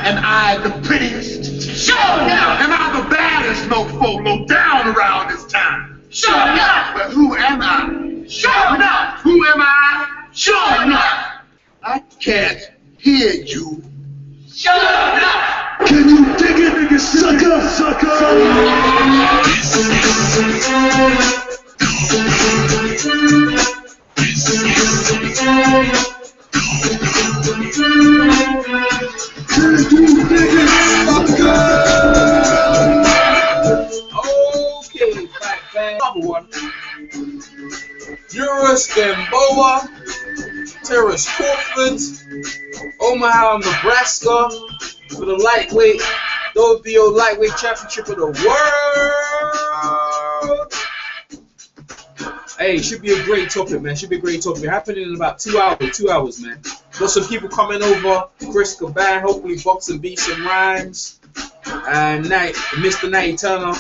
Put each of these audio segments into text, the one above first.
Am I the prettiest? Sure enough. Am I the baddest mofo low down around this town? Sure enough. But who am I? Sure enough. Who am I? Sure enough. I can't hear you. Sure enough. Can you dig it, nigga, sucker, sucker? Okay, back. Number one. Yuriorkis Gamboa, Terence Crawford, Omaha, Nebraska, for the lightweight, WBO lightweight championship of the world. Hey, should be a great topic, man. Should be a great topic. Happening in about 2 hours. 2 hours, man. Got some people coming over. Chris Caban, hopefully boxing beats and rhymes. And Mr. Natty Turner,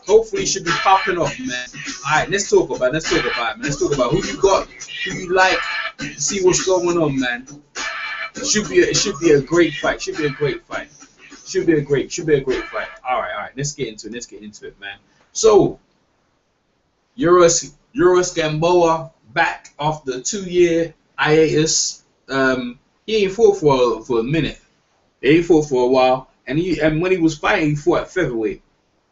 hopefully should be popping off, man. Alright, let's talk about it, man. Let's talk about who you got, who you like, see what's going on, man. It should be a great fight. Should be a great fight. Alright, let's get into it, man. So Yuriorkis Gamboa back after the 2-year hiatus. He ain't fought for a minute. He ain't fought for a while. And when he was fighting, he fought at featherweight.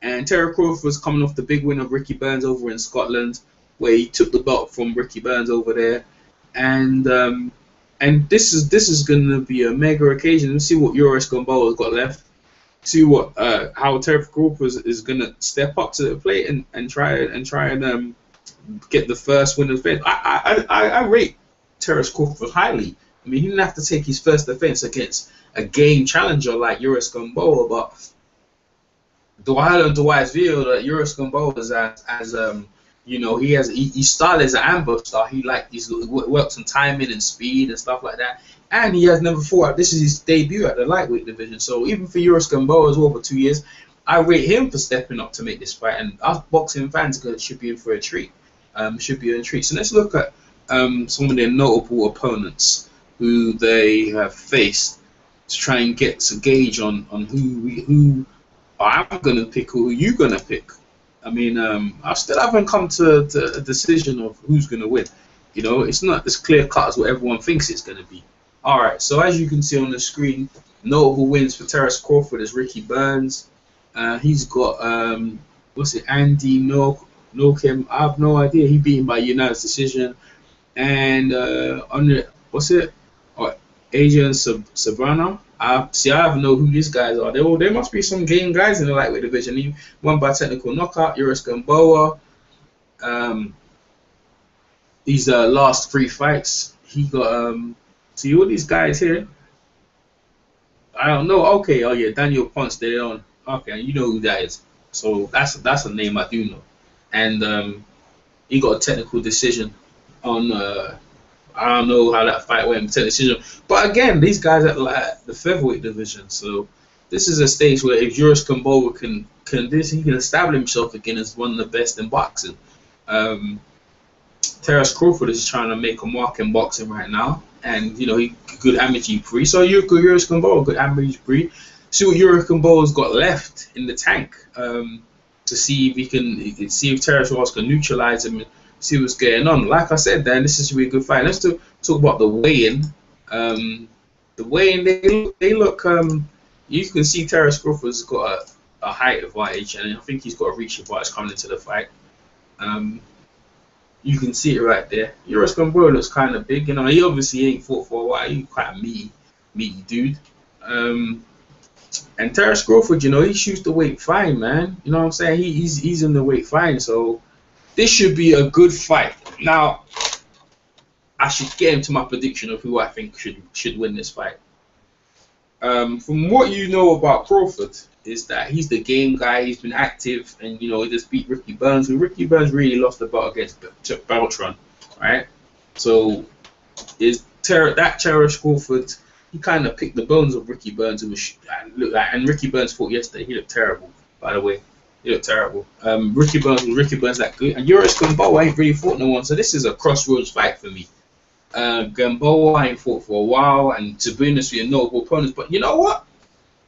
And Terence Crawford was coming off the big win of Ricky Burns over in Scotland, where he took the belt from Ricky Burns over there. And this is gonna be a mega occasion. Let's see what Yuriorkis Gamboa has got left. See what how Terence Crawford is gonna step up to the plate and try and get the first win of the defense. I rate Terence Crawford highly. I mean, he didn't have to take his first defense against a game challenger like Yuriorkis Gamboa, but do I feel that Yuriorkis Gamboa is as you know, he started as an ambusher. He's worked on timing and speed and stuff like that, and he has never fought. This is his debut at the lightweight division. So even for Yuriorkis Gamboa as well for 2 years, I rate him for stepping up to make this fight. And us boxing fans should be in for a treat. So let's look at some of their notable opponents who they have faced to try and get a gauge on who I'm gonna pick or who you're gonna pick. I mean, I still haven't come to a decision of who's gonna win. You know, it's not as clear cut as what everyone thinks it's gonna be. All right, so as you can see on the screen, notable wins for Terence Crawford is Ricky Burns. He's got Andy Nokem. I have no idea. He beat him by unanimous decision. And Adrian Sabrano. I don't know who these guys are. There must be some game guys in the lightweight division. He won by technical knockout. Yuriorkis Gamboa. These last 3 fights, he got see all these guys here. I don't know. Okay, oh yeah, Daniel Ponce de Leon. Okay, you know who that is. So that's a name I do know. And he got a technical decision on. I don't know how that fight went, technical decision. But again, these guys are at the featherweight division. So this is a stage where if Yuriorkis Gamboa can he can establish himself again as one of the best in boxing. Terence Crawford is trying to make a mark in boxing right now, and you know he good amateur pre. So Yuriorkis Gamboa good amateur pre. See what Yuriorkis Gamboa's got left in the tank to see if he can see if Terence Crawford can neutralize him. See what's going on. Like I said, Dan, this is really a good fight. Let's talk about the weigh-in. The weigh-in, they look. You can see Terence Crawford's got a height advantage, and I think he's got a reach advantage coming into the fight. You can see it right there. Yuriorkis Gamboa looks kind of big. You know, he obviously ain't fought for a while. He's quite a meaty dude. And Terence Crawford, you know, he shoots the weight fine, man. You know what I'm saying? He's in the weight fine, so. This should be a good fight. Now, I should get into my prediction of who I think should win this fight. From what you know about Crawford, is that he's the game guy. He's been active, and you know he just beat Ricky Burns. And Ricky Burns really lost the belt against Beltran, right? So, Terence Crawford? He kind of picked the bones of Ricky Burns, and Ricky Burns fought yesterday. He looked terrible, by the way. He looked terrible. Ricky Burns that good. And Yuriorkis Gamboa ain't really fought no one, so this is a crossroads fight for me. Gamboa ain't fought for a while, and to be honest with you, notable opponents. But you know what?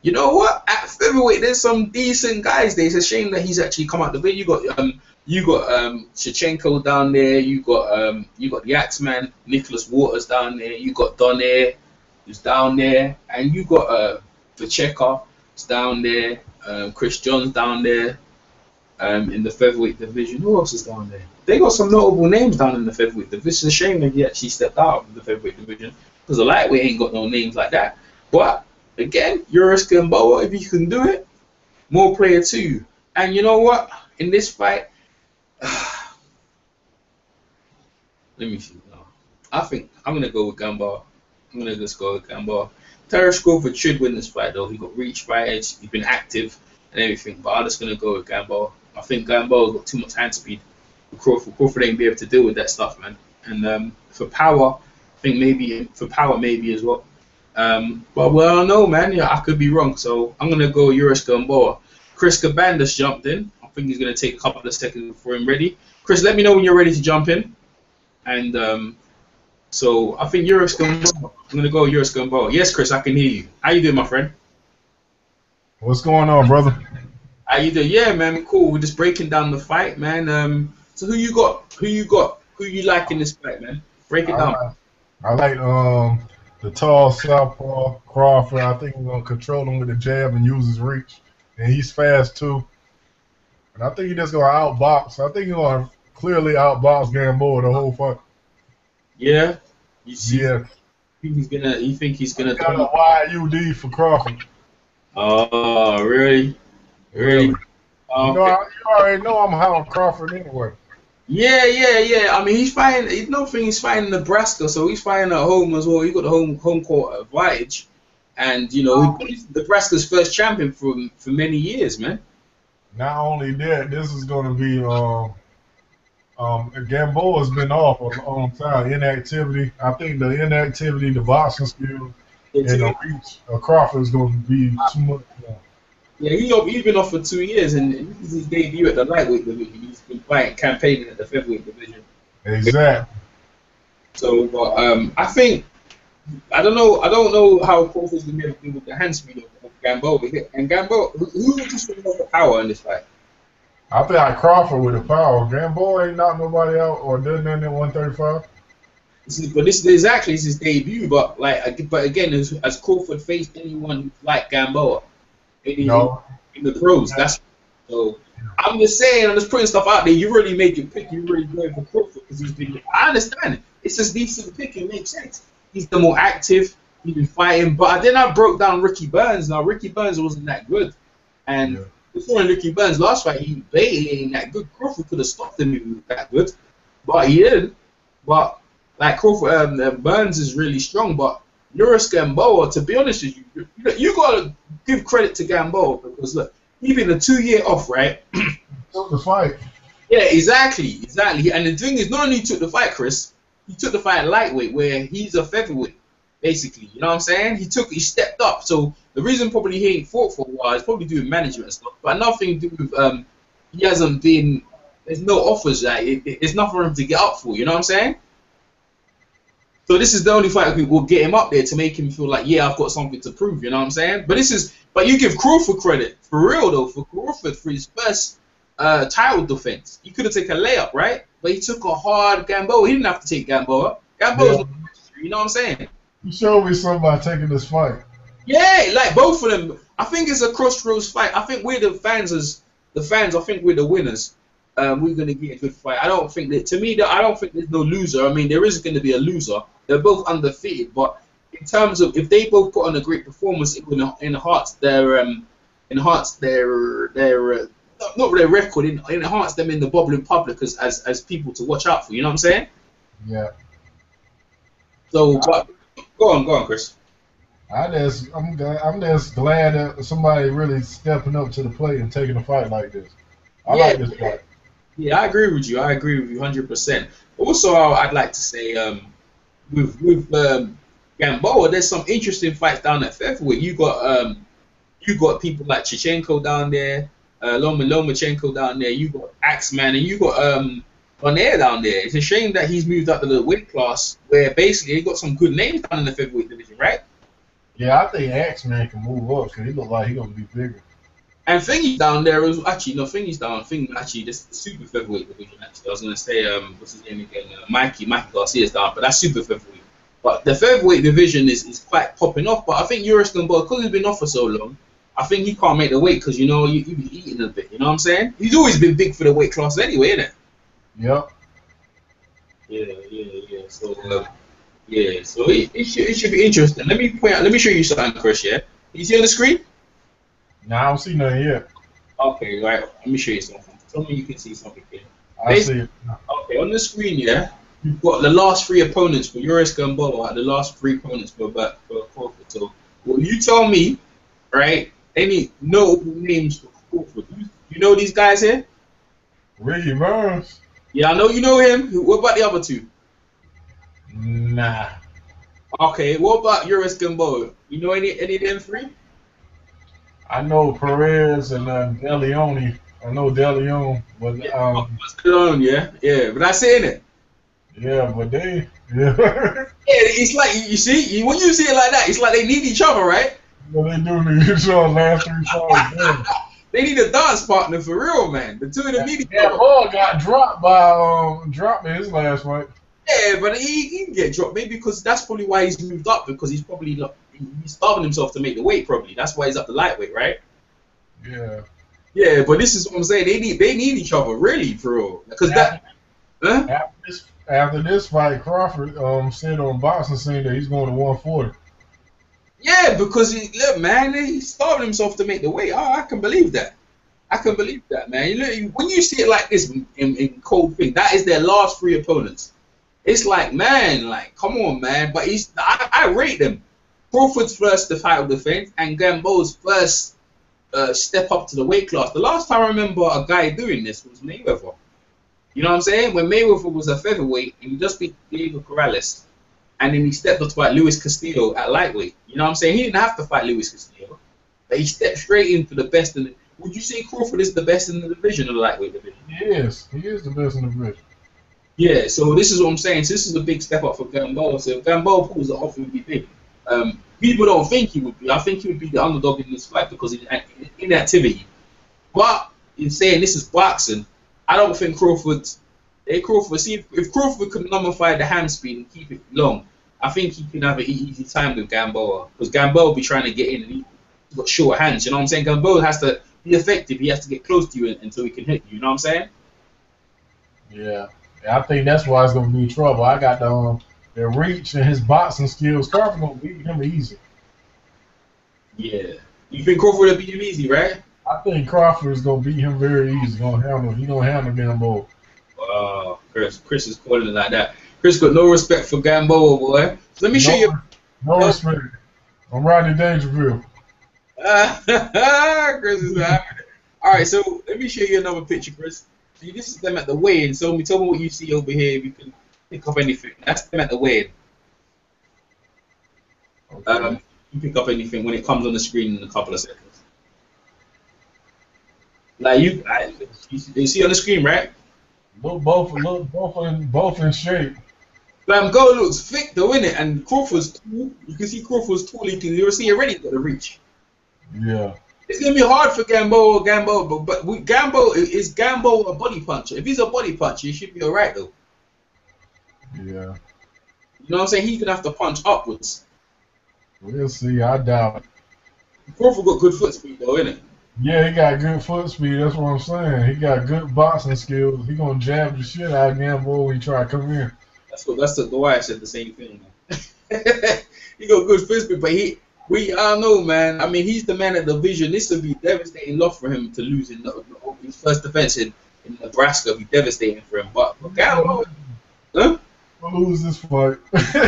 You know what? At featherweight, there's some decent guys there. It's a shame that he's actually come out the way. You got Shevchenko down there. You got the Axeman, Nicholas Waters down there. You got Donaire, who's down there, and you got Pacheco, who's down there. Chris John's down there. In the featherweight division, who else is down there? They got some notable names down in the featherweight division. It's a shame that he actually stepped out of the featherweight division because the lightweight ain't got no names like that. But again, Yuriorkis Gamboa, if you can do it, more player to you. And you know what? In this fight, let me see. No, I think I'm gonna go with Gamboa. I'm gonna just go with Gamboa. Terence Crawford should win this fight though. He got reach fights. He's been active and everything. But I'm just gonna go with Gamboa. I think Gamboa's got too much hand speed. Crawford ain't be able to deal with that stuff, man. And for power, I think maybe as well. But well, I don't know, man. Yeah, I could be wrong. So I'm gonna go Yuriorkis Gamboa. Chris Cabandas jumped in. I think he's gonna take a couple of seconds before him ready. Chris, let me know when you're ready to jump in. And so I think Yuriorkis Gamboa. I'm gonna go Yuriorkis Gamboa. Yes, Chris, I can hear you. How you doing, my friend? What's going on, brother? How you doing? Yeah, man, cool. We're just breaking down the fight, man. So who you got? Who you like in this fight, man? Break it down. I like the tall southpaw Crawford. I think he's gonna control him with the jab and use his reach, and he's fast too. And I think he's just gonna outbox. I think he's gonna clearly outbox Gamboa the whole fight. Yeah. You see? Yeah. You think he's gonna? Got a wide UD for Crawford. Oh, really? Really? You already know I'm high on Crawford anyway. Yeah. I mean, he's fighting. He's fighting Nebraska, so he's fighting at home as well. He got the home court advantage, and he's Nebraska's first champion for many years, man. Not only that, this is going to be Gamboa's been off a long time. Inactivity. I think the inactivity, the boxing skills, and the reach of Crawford is going to be too much. Yeah, he's been off for 2 years, and this is his debut at the lightweight division. He's been campaigning at the featherweight division. Exactly. So, but I don't know how Crawford's gonna be able to deal with the hand speed of Gamboa. And Gamboa, who just with the power in this fight? I think like Crawford with the power. Gamboa ain't knocked nobody out or done nothing at 135. This is his debut. But again, as Crawford faced anyone like Gamboa. In the pros, that's so. I'm just saying, I'm just putting stuff out there. You really made your pick. You really going for Crawford because he's been. I understand it. It's just decent pick. It makes sense. He's the more active. He's been fighting. But then I broke down Ricky Burns. Now Ricky Burns wasn't that good, and before Ricky Burns' last fight, he ain't that good. Crawford could have stopped him if he was that good, but he didn't. But like Crawford, Burns is really strong, but. Yuriorkis Gamboa, to be honest with you, you gotta give credit to Gamboa because look, he's been a 2-year off, right? Took the fight. Yeah, exactly. And the thing is, not only took the fight, Chris, he took the fight lightweight, where he's a featherweight, basically. You know what I'm saying? He stepped up. So the reason probably he ain't fought for a while is probably due to management and stuff, but nothing to do with he hasn't been. There's no offers that there's nothing for him to get up for. You know what I'm saying? So this is the only fight that will get him up there to make him feel like, yeah, I've got something to prove. You know what I'm saying? But you give Crawford credit for real though, for Crawford for his first title defense. He could have taken a layup, right? But he took a hard Gamboa. He didn't have to take Gamboa. Gamboa's not you know what I'm saying? You showed me something by taking this fight. Yeah, like both of them. I think it's a crossroads fight. I think we're the fans. I think we're the winners. We're gonna get a good fight. I don't think there's no loser. I mean, there is gonna be a loser. They're both undefeated, but in terms of if they both put on a great performance, it will enhance their not their record, enhance them in the bubbling public as people to watch out for. You know what I'm saying? Yeah. So, but, go on, Chris. I'm just glad that somebody really stepping up to the plate and taking a fight like this. I like this fight. Yeah, I agree with you. 100%. Also, I'd like to say, with Gamboa, there's some interesting fights down at featherweight. You got people like Shevchenko down there, Lomachenko down there. You got Axeman, and you got Donaire down there. It's a shame that he's moved up to the weight class where basically he got some good names down in the featherweight division, right? Yeah, I think X-Man can move up because he look like he gonna be bigger. And Thingy's down there as actually no Thingy's down. Thing actually this is the super featherweight division actually. I was gonna say what's his name again? Mikey Garcia's down, but that's super featherweight. But the featherweight division is quite popping off. But I think Yuriorkis Gamboa, because he's been off for so long, I think he can't make the weight because you know you be eating a bit. You know what I'm saying? He's always been big for the weight class anyway, isn't it? Yep. Yeah. So so it should be interesting. Let me show you something, Chris. Yeah, you see on the screen? Nah, I don't see nothing yet. Okay, right. Let me show you something. Tell me you can see something here. I see it. Okay, on the screen, yeah, you've got the last three opponents for Yuriorkis Gamboa, the last three opponents for Crawford. So, well, you tell me, right, any notable names for Crawford. You know these guys here? Ricky Burns? Yeah, I know you know him. What about the other two? Nah. Okay, what about Yuriorkis Gamboa? You know any of them three? I know Perez and De Leon. I know De Leon, but What's going on? Yeah, but that's it, innit? yeah, but they Yeah, it's like you see when you see it like that, it's like they need each other, right? Well, they do need each other last 3 fights. They need a dance partner for real, man. The two of them need each other. Ball got dropped by dropped in his last fight. Yeah, but he can get dropped maybe because that's probably why he's moved up because he's probably he's starving himself to make the weight probably. That's why he's up the lightweight, right? Yeah. Yeah, but this is what I'm saying. They need each other really for real. Because after this fight, Crawford said on boxing scene that he's going to 140. Yeah, because look, man, he's starving himself to make the weight. Oh, I can believe that. Man. You look, when you see it like this in cold thing, that is their last three opponents. It's like, man, like, come on, man. But I rate them. Crawford's first the title defense and Gamboa's first step up to the weight class. The last time I remember a guy doing this was Mayweather. You know what I'm saying? When Mayweather was a featherweight and he just beat Diego Corrales. And then he stepped up to fight Luis Castillo at lightweight. You know what I'm saying? He didn't have to fight Luis Castillo. But he stepped straight into the best in the... Would you say Crawford is the best in the division, or the lightweight division? He is the best in the division. Yeah, so this is what I'm saying. So this is a big step up for Gamboa. So if Gamboa pulls it off, it would be big. People don't think he would be. I think he would be the underdog in this fight because of inactivity. But in saying this is boxing, I don't think Crawford... if Crawford could nullify the hand speed and keep it long, I think he can have an easy time with Gamboa. Because Gamboa will be trying to get in and he's got short hands. You know what I'm saying? Gamboa has to be effective. He has to get close to you until he can hit you. You know what I'm saying? Yeah. I think that's why it's going to be trouble. I got the reach and his boxing skills. Crawford going to beat him easy. Yeah. You think Crawford will beat him easy, right? I think Crawford is going to beat him very easy. He's going to handle Gamboa. Chris is calling it like that. Chris got no respect for Gamboa, boy. So let me show you. No respect. I'm Rodney Dangerfield. Chris is happy. All right, so let me show you another picture, Chris. See, this is them at the weigh-in. So tell me what you see over here. If you can pick up anything. That's them at the weigh-in. Okay. You pick up anything when it comes on the screen in a couple of seconds. Like you see on the screen, right? Look both in shape. Gamboa looks thick though, innit? And Crawford's tall. You can see Crawford's tall. You see already got the reach. Yeah. It's gonna be hard for Gamboa, but is Gamboa a body puncher? If he's a body puncher, he should be alright though. Yeah. You know what I'm saying? He's gonna have to punch upwards. We'll see. I doubt it. Crawford got good foot speed though, innit? Yeah, he got good foot speed. That's what I'm saying. He got good boxing skills. He gonna jab the shit out of Gamboa when he try to come in. That's the why I said the same thing. He got good foot speed, but I don't know, man. I mean, he's the man of the division. This would be devastating loss for him to lose in his first defense in Nebraska. Would be devastating for him. But Gamboa, huh? He'll lose this fight.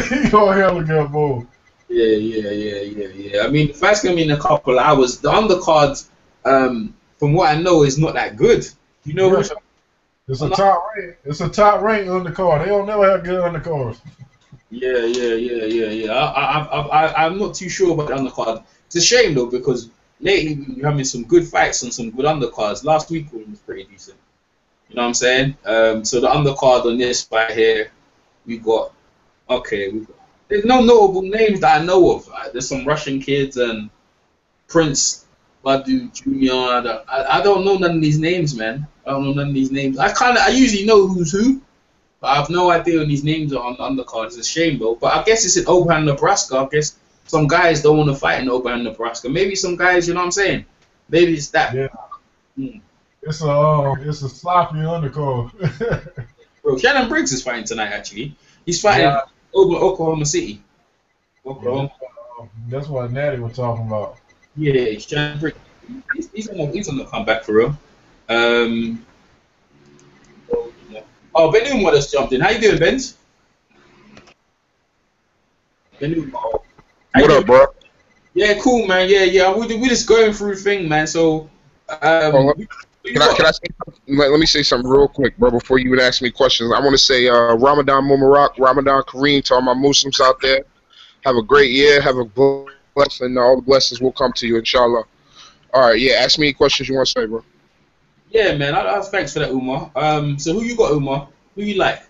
He gonna handle Gamboa. Yeah. I mean, the fight's gonna be in a couple of hours. The undercard, from what I know, is not that good. You know, yeah. It's a top rank. It's a top rank undercard. They don't never have good undercards. Yeah. I'm not too sure about the undercard. It's a shame though because lately we're having some good fights and some good undercards. Last week one was pretty decent. You know what I'm saying? So the undercard on this fight here, we got There's no notable names that I know of. There's some Russian kids and Prince Badu Jr. I don't know none of these names, man. I don't know none of these names. I usually know who's who, but I have no idea when these names are on the undercard. It's a shame though. But I guess it's in Omaha, Nebraska. I guess some guys don't want to fight in Omaha, Nebraska. Maybe some guys, you know what I'm saying? Maybe it's that. Yeah. Hmm. It's a sloppy undercard. Bro, Shannon Briggs is fighting tonight. Actually, he's fighting over Oklahoma City. Oklahoma. That's what Natty was talking about. Yeah, Shannon Briggs. He's on the comeback for real. Oh, Ben Newman just jumped in. How you doing, Ben? Ben Newman. What up, bro? Yeah, cool, man. Yeah. We just going through thing, man. So, can I say, let me say something real quick, bro, before you would ask me questions. I want to say Ramadan Mubarak, Ramadan Kareem to all my Muslims out there. Have a great year. Have a blessing, and all the blessings will come to you, inshallah. All right, yeah. Ask me any questions you want to say, bro. Yeah, man. Thanks for that, Umar. So who you got, Umar? Who you like?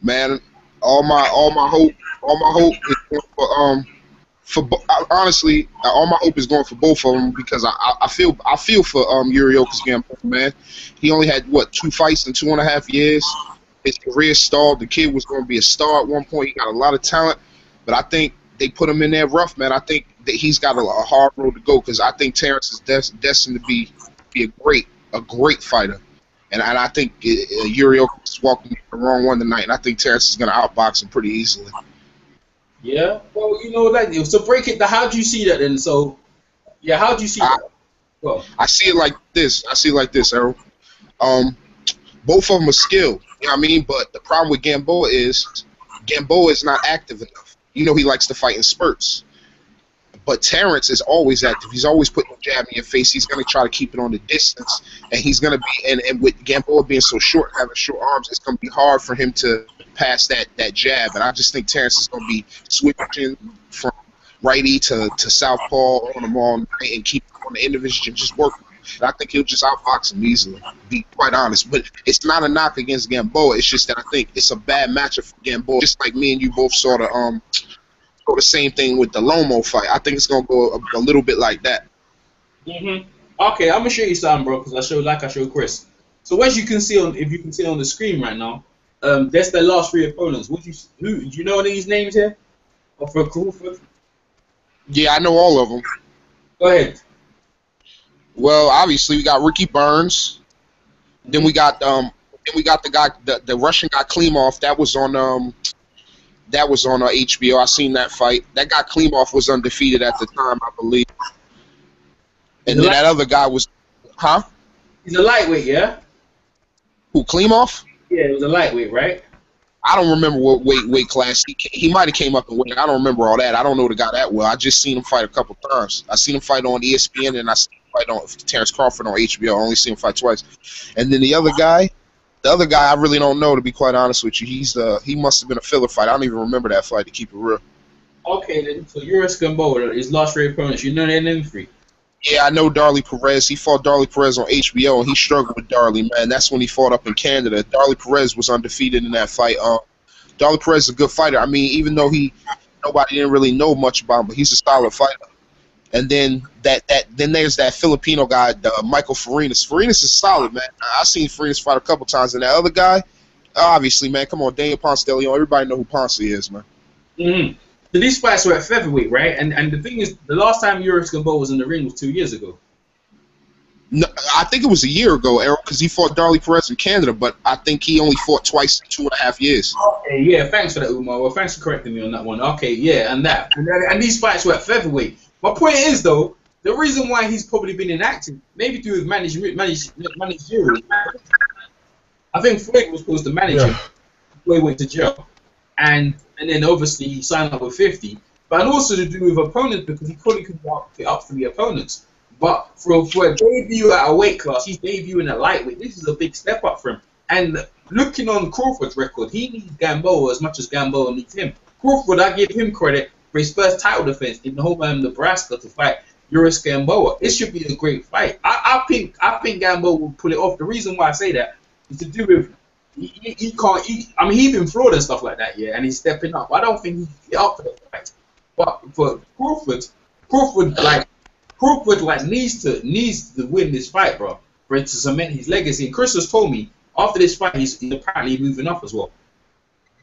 Man, all my hope is going honestly, all my hope is going for both of them because I feel for Yuriorkis Gamboa, man. He only had 2 fights in 2.5 years. His career stalled. The kid was going to be a star at one point. He got a lot of talent, but I think they put him in there rough, man. I think that he's got a hard road to go because I think Terence is destined to be a great fighter, and I think Yuriorkis is walking the wrong one tonight, and I think Terence is going to outbox him pretty easily. Yeah, well, you know that. So break it down. How do you see that then? So, yeah, how do you see that? Well, I see it like this. Errol. Both of them are skilled. You know what I mean? But the problem with Gamboa is not active enough. You know he likes to fight in spurts. But Terence is always active. He's always putting a jab in your face. He's going to try to keep it on the distance, and he's going to be. And with Gamboa being so short, having short arms, it's going to be hard for him to pass that jab. And I just think Terence is going to be switching from righty to southpaw on them all night and keep on the end of his chin, just working. And I think he'll just outbox him easily, to be quite honest. But it's not a knock against Gamboa. It's just that I think it's a bad matchup for Gamboa. Just like me and you both saw the same thing with the Lomo fight. I think it's gonna go a little bit like that. Okay, I'm gonna show you something, bro, because I showed Chris. So as you can see if you can see on the screen right now, that's the last 3 opponents. Do you know any of these names here? Or for Crawford? Yeah, I know all of them. Go ahead. Well, obviously we got Ricky Burns. Then we got the guy, the Russian guy Klimov. That was on HBO. I seen that fight. That guy Klimov was undefeated at the time, I believe. And then that other guy was, He's a lightweight, yeah. Who, Klimov? Yeah, it was a lightweight, right? I don't remember what weight class he might have came up in weight. I don't remember all that. I don't know the guy that well. I just seen him fight a couple times. I seen him fight on ESPN, and I seen him fight on Terence Crawford on HBO. I only seen him fight twice. And then the other guy, I really don't know, to be quite honest with you. He must have been a filler fight. I don't even remember that fight, to keep it real. Okay, then. So Yuriorkis Gamboa, his last 3 opponents, you know their name 3? Yeah, I know Darley Perez. He fought Darley Perez on HBO, and he struggled with Darley, man. That's when he fought up in Canada. Darley Perez was undefeated in that fight. Darley Perez is a good fighter. I mean, even though nobody didn't really know much about him, but he's a solid fighter. And then then there's that Filipino guy, Michael Farinas. Farinas is solid, man. I've seen Farinas fight a couple times. And that other guy, obviously, man, come on, Daniel Ponce de Leon. Everybody know who Ponce is, man. Mm-hmm. So these fights were at featherweight, right? And the thing is, the last time Yuriorkis Gamboa was in the ring was 2 years ago. No, I think it was a year ago, Errol, because he fought Darley Perez in Canada, but I think he only fought twice in 2.5 years. Okay, yeah, thanks for that, Umar. Well, thanks for correcting me on that one. Okay, yeah, and these fights were at featherweight. My point is, though, the reason why he's probably been inactive, maybe due to managerial. I think Floyd was supposed to manage him. Floyd went to jail, and then obviously he signed up with 50, but also to do with opponents because he couldn't fit up 3 opponents. But for a debut at a weight class, he's debuting at lightweight. This is a big step up for him. And looking on Crawford's record, he needs Gamboa as much as Gamboa needs him. Crawford, I give him credit for his first title defense in Omaha, Nebraska to fight Yuriorkis Gamboa. It should be a great fight. I think Gamboa will pull it off. The reason why I say that is to do with he can't. I mean, he's been flawed and stuff like that, yeah, and he's stepping up. I don't think he can get up for the fight. But for Crawford needs to win this fight, bro, for it to cement his legacy. And Chris has told me after this fight, he's apparently moving up as well.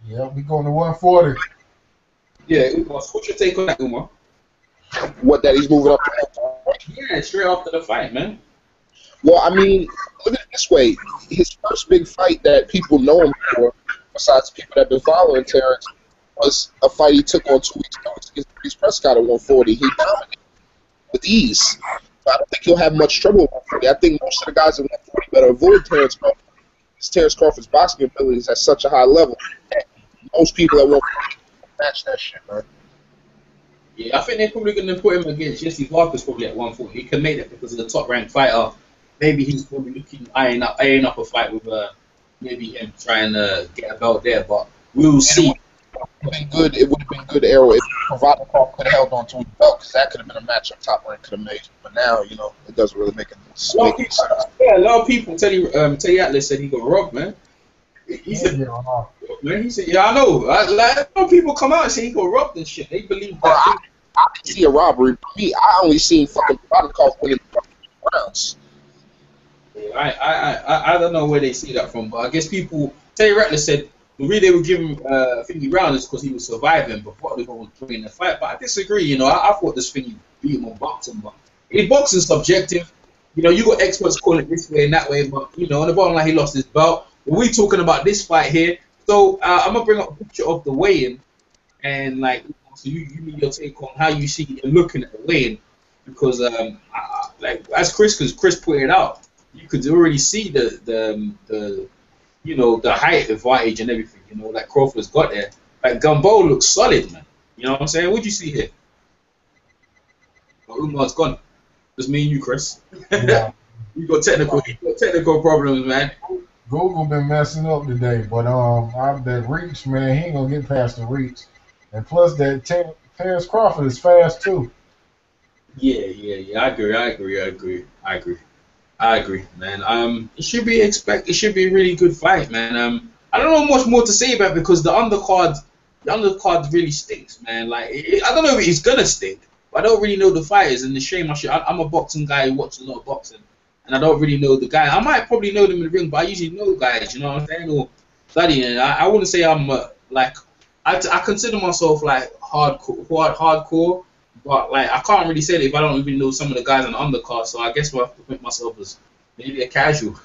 Yeah, we going to 140. Yeah, what's your take on that, Umar? What, that he's moving up? Yeah, straight after the fight, man. Well, I mean, look at it this way. His first big fight that people know him for, besides people that have been following Terence, was a fight he took on 2 weeks ago against Chris Prescott at 140. He dominated with ease. So I don't think he'll have much trouble at 140. I think most of the guys at 140 better avoid Terence Crawford. Because Terence Crawford's boxing ability is at such a high level that most people at 140 match that shit, man. Yeah, I think they're probably going to put him against Jesse Vargas probably at 140. He can make that because of the top-ranked fighter. Maybe he's probably looking eyeing up a fight with maybe him trying to get a belt there, but we'll see. It would have been good, Arrow, if Provider Crawford could have held on to his belt, because that could have been a matchup top rank could have made. But now, you know, it doesn't really make sense. Yeah, a lot of people. Teddy Atlas said he got robbed, man. He said, man, he said, yeah, I know. A lot of people come out and say he got robbed and shit. They believe that. I didn't see a robbery. For me, I only seen fucking Provider Crawford winning rounds. I don't know where they see that from, but I guess people. Teddy Ratliff said the reason they would give him Thingy round is because he was surviving before they were going to win the fight. But I disagree. You know, I thought this Thingy beat him on boxing, but boxing's subjective. You know, you got experts calling it this way and that way, but you know, on the bottom line, he lost his belt. But we're talking about this fight here, so I'm gonna bring up a picture of the weigh-in, and like, so you need your take on how you see and looking at the weigh-in, because like as Chris put it out. You could already see the you know, the height advantage and everything, you know, like Crawford's got there. Like Gamboa looks solid, man. You know what I'm saying? What'd you see here? Oh, Umar's gone. Just me and you, Chris. Yeah. You got technical problems, man. Google been messing up today, but that reach, man, he ain't gonna get past the reach. And plus that Terence Crawford is fast too. Yeah. I agree, man. It should be a really good fight, man. I don't know much more to say about it because the undercard really stinks, man. Like I don't know if it's gonna stink, but I don't really know the fighters, and the shame I'm a boxing guy who watches a lot of boxing, and I don't really know the guy. I might probably know them in the ring, but I usually know guys, you know what I'm saying, or studying. I wouldn't say I'm like I consider myself like hardcore. But like I can't really say that if I don't even know some of the guys on the undercard, so I guess I have to think myself as maybe a casual,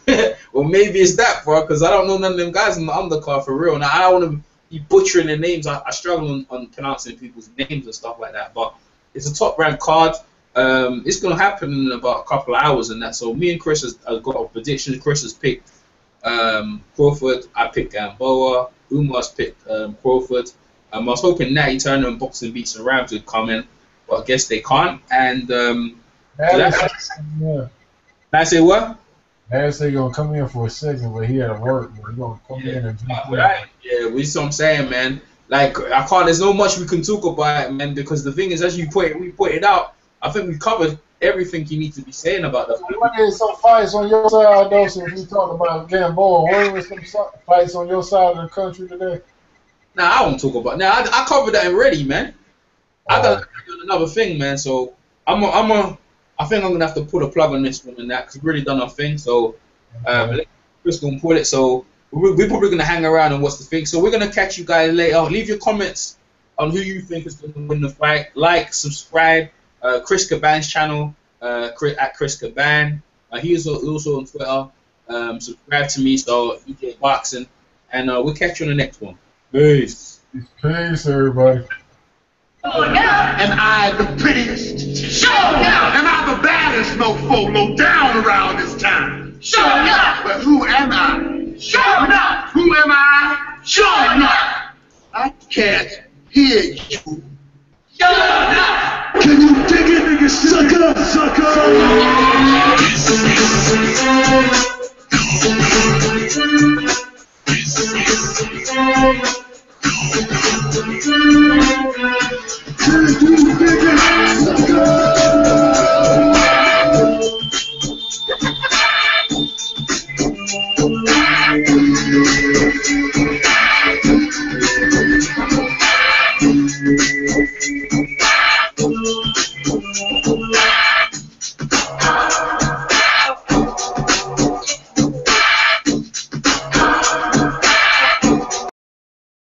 or maybe it's that, bro, because I don't know none of them guys on the undercard for real. Now I don't want to be butchering their names. I struggle on pronouncing people's names and stuff like that. But it's a top ranked card. It's gonna happen in about a couple of hours and that. So me and Chris have got a prediction. Chris has picked Crawford. I picked Gamboa. Umar's picked Crawford. I was hoping Natty Turner and Boxing Beats and Rams would come in. But I guess they can't. And I say what? I say he's gonna come in for a second, but he had to work. But he's gonna come in and right. Yeah, we what I'm saying, man. Like I can't. There's no much we can talk about it, man. Because the thing is, as we pointed out, I think we covered everything you need to be saying about the fight. What is some fights on your side, though? Since we talking about Gamboa, what was some fights on your side of the country today? Nah, I won't talk about. Nah, I covered that already, man. I got another thing, man. So I think I'm gonna have to put a plug on this one and that because we've really done our thing. So Chris gonna put it. So we're probably gonna hang around and watch the thing. So we're gonna catch you guys later. Leave your comments on who you think is gonna win the fight. Like, subscribe. Chris Caban's channel at Chris Caban. He is also on Twitter. Subscribe to me so you get boxing, and we'll catch you on the next one. Peace. Peace, everybody. Am I the prettiest? Show enough! Am I the baddest mofo low down around this town? Show enough! But who am I? Show enough! Who am I? Show enough! I can't hear you. Show enough! Can you dig it, niggas?